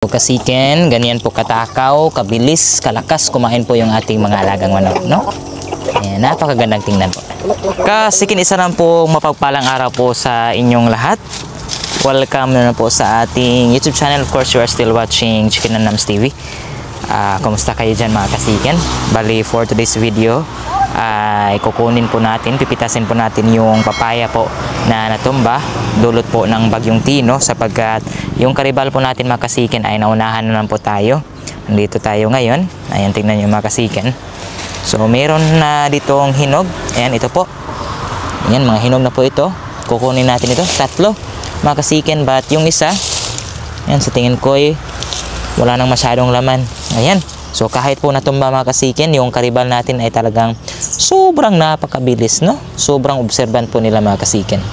Kasiken, ganyan po katakaw, kabilis, kalakas kumain po yung ating mga alagang manok, no? Ayan, napakagandang tingnan po. Kasiken, isa lang po mapagpalang araw po sa inyong lahat. Welcome na po sa ating YouTube channel. Of course, you are still watching Chicken and Nams TV. Kumusta kayo dyan mga kasiken? Bali, for today's video, kukunin po natin, pipitasin po natin yung papaya po na natumba dulot po ng bagyong Tino, sapagkat yung karibal po natin mga kasiken ay naunahan naman po tayo. Nandito tayo ngayon. Ayan, tingnan nyo mga kasiken. So meron na ditong hinog. Ayan, ito po. Ayan, mga hinog na po ito. Kukunin natin ito, tatlo mga kasiken, but yung isa, ayan, sa tingin ko wala nang masyadong laman. Ayan, so kahit po natumba mga kasiken, yung karibal natin ay talagang sobrang napakabilis, no? Sobrang observant po nila mga kasiken.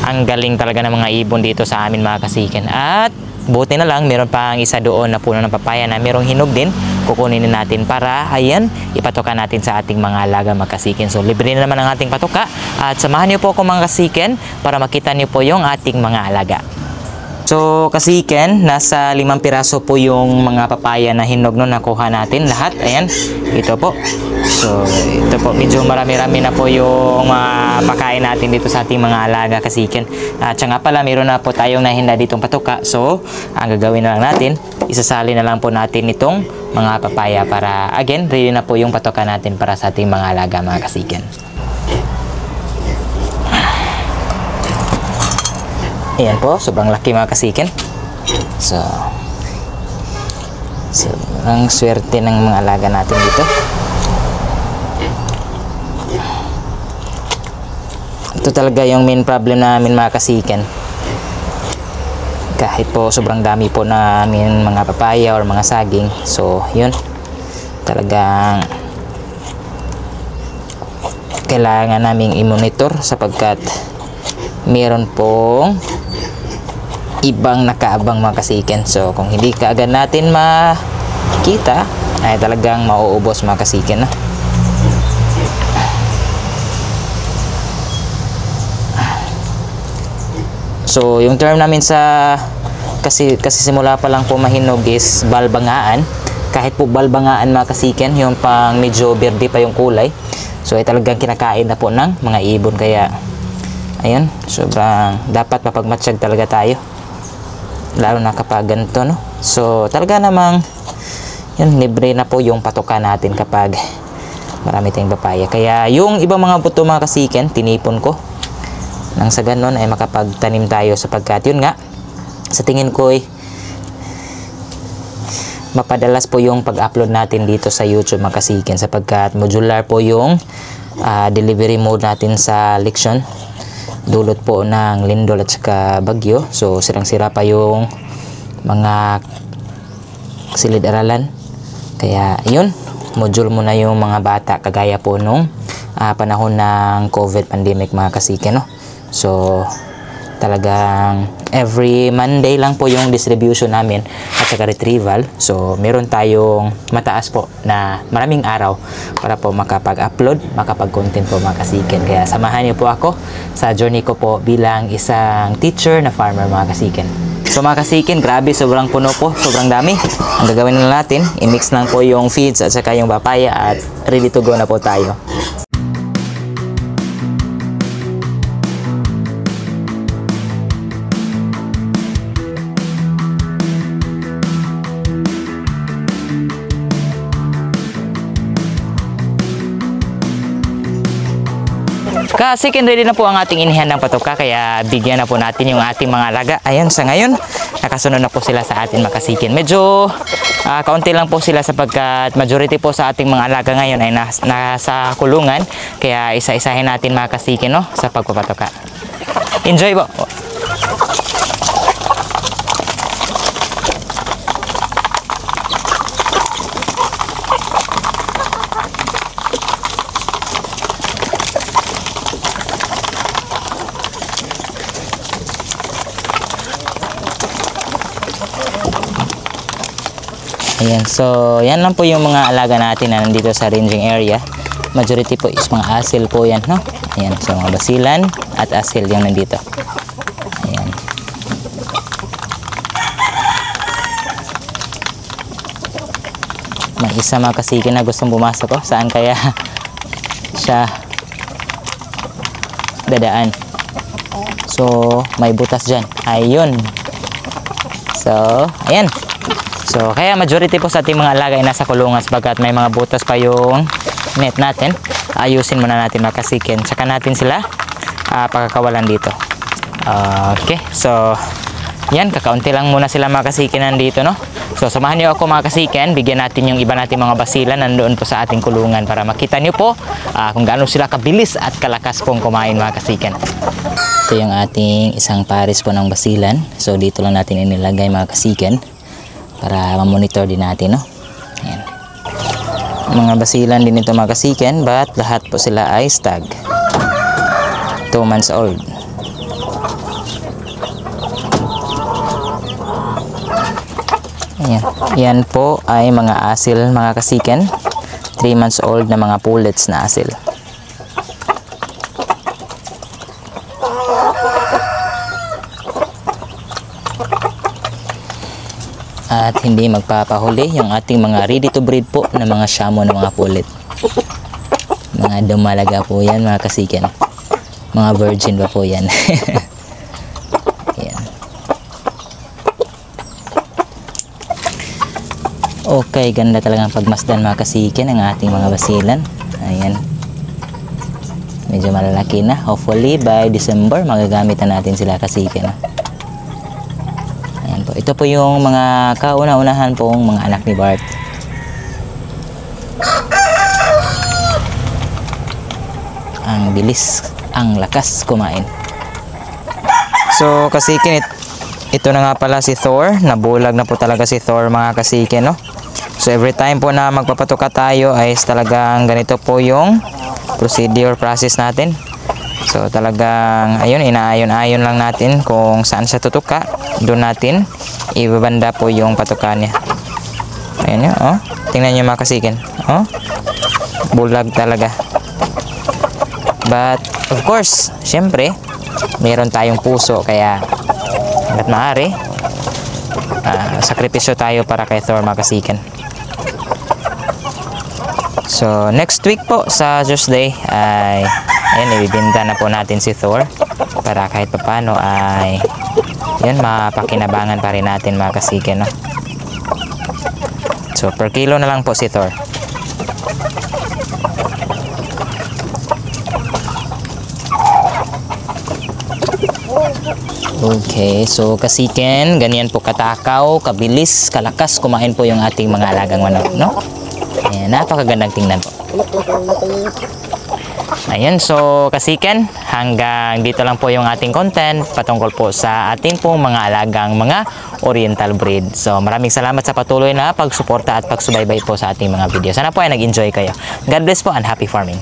Ang galing talaga ng mga ibon dito sa amin mga kasiken. At buti na lang, meron pang isa doon na puno ng papaya na merong hinog din. Kukunin natin para, ayan, ipatoka natin sa ating mga alaga mga kasiken. So libre na naman ang ating patoka. At samahan niyo po ako mga kasiken para makita niyo po yung ating mga alaga. So kasiken, nasa 5 piraso po yung mga papaya na hinog no, nakuha natin lahat. Ayan, ito po. So ito po, medyo marami-rami na po yung pakain natin dito sa ating mga alaga kasiken. At siya nga pala, meron na po tayong nahinda ditong patoka. So ang gagawin na lang natin, isasali na lang po natin itong mga papaya para, again, ready na po yung patoka natin para sa ating mga alaga mga kasiken. Ayan po, sobrang laki mga kasiken. So sobrang swerte ng mga alaga natin dito. Ito talaga yung main problem namin mga kasiken. Kahit po sobrang dami po namin mga papaya or mga saging, so yun, talagang kailangan naming i-monitor sapagkat meron pong ibang nakaabang mga kasiken. So kung hindi kaagad natin makita, ay talagang mauubos mga kasiken, no? So yung term namin sa kasi simula pa lang po mahinog is balbangaan. Kahit po balbangaan mga kasiken, yung pang medyo berde pa yung kulay, so ay talagang kinakain na po ng mga ibon. Kaya ayun, sobrang dapat mapagmatsyag talaga tayo, lalo na kapag ganito, no? So talaga namang yun, libre na po yung patoka natin kapag marami tayong papaya. Kaya yung ibang mga buto mga kasiken, tinipon ko nang sa ganon ay makapagtanim tayo, sapagkat yun nga, sa tingin ko mapadalas po yung pag-upload natin dito sa YouTube mga kasiken, sapagkat modular po yung delivery mode natin sa leksyon dulot po ng lindol at saka bagyo. So sirang-sira pa yung mga silid-aralan, kaya yun, module muna yung mga bata, kagaya po nung panahon ng COVID pandemic mga kasiken, no? So talagang every Monday lang po yung distribution namin at saka retrieval. So meron tayong mataas po na maraming araw para po makapag-upload, makapag-content po mga kasiken. Kaya samahan niyo po ako sa journey ko po bilang isang teacher na farmer mga kasiken. So mga kasiken, grabe, sobrang puno po, sobrang dami. Ang gagawin na natin, i-mix lang po yung feeds at saka yung papaya at ready to go na po tayo. Kasiken, ready na po ang ating inihandang patoka, kaya bigyan na po natin yung ating mga alaga. Ayan, sa ngayon, nakasunod na po sila sa ating mga kasiken. Medyo kaunti lang po sila sapagkat majority po sa ating mga alaga ngayon ay nasa kulungan. Kaya isa-isahin natin mga kasiken, no, sa pagpapatoka. Enjoy po! Ayan, so yan lang po yung mga alaga natin na nandito sa ranging area. Majority po is mga asil po yan, no? Ayan, so mga basilan at asil yung nandito. Ayan. May isa mga kasikin na gustong pumasok. Oh. Saan kaya siya dadaan? So, may butas dyan. Ayun. So, ayan. So, kaya majority po sa ating mga alaga ay nasa kulungan sapagkat may mga butas pa yung net natin. Ayusin muna natin mga kasikin. Tsaka natin sila pagkakawalan dito. Okay. So, yan. Kakaunti lang muna sila mga kasikin nandito, no? So, samahan niyo ako mga kasikin. Bigyan natin yung iba natin mga basilan nandoon po sa ating kulungan para makita niyo po kung gaano sila kabilis at kalakas pong kumain mga kasikin. Ito yung ating isang pares po ng basilan. So, dito lang natin inilagay mga kasikin para ma-monitor din natin, no? Ayan. Mga basilan din ito mga kasikin, but lahat po sila ay stag. 2 months old. Ayan. Yan po ay mga asil mga kasikin. 3 months old na mga pullets na asil. At hindi magpapahuli yung ating mga ready to breed po na mga shamo na mga pulit. Mga dumalaga po yan mga kasikin. Mga virgin pa po yan. Ayan. Okay, ganda talagang pagmasdan mga kasikin ang ating mga basilan. Ayan. Medyo malalaki na. Hopefully by December magagamit na natin sila kasikin. Ayan po. Ito po yung mga kauna-unahan pong mga anak ni Bart. Ang bilis, ang lakas kumain. So kasikin, ito na nga pala si Thor. Nabulag na po talaga si Thor mga kasikin, no? So every time po na magpapatuka tayo ay talagang ganito po yung process natin. So talagang ayun, inaayon-ayon lang natin kung saan siya tutuka. Doon natin ibabanda po yung patuka niya. Ayun yun, oh. Tingnan nyo mga kasikin. Oh. Bulag talaga. But of course, syempre, meron tayong puso kaya hangga't maaari sakripisyo tayo para kay Thor mga kasikin. So next week po sa Tuesday ay ayun, ibibinta na po natin si Thor para kahit papano ay yun, mapakinabangan pa rin natin mga kasikin, no? So per kilo na lang po si Thor. Okay, so kasikin, ganyan po katakaw, kabilis, kalakas kumain po yung ating mga alagang manok, no? Ayan, napakagandang tingnan po. Ayan, so kasikin, hanggang dito lang po yung ating content patungkol po sa ating pong mga alagang mga oriental breed. So maraming salamat sa patuloy na pagsuporta at pagsubaybay po sa ating mga video. Sana po ay nag-enjoy kayo. God bless po and happy farming.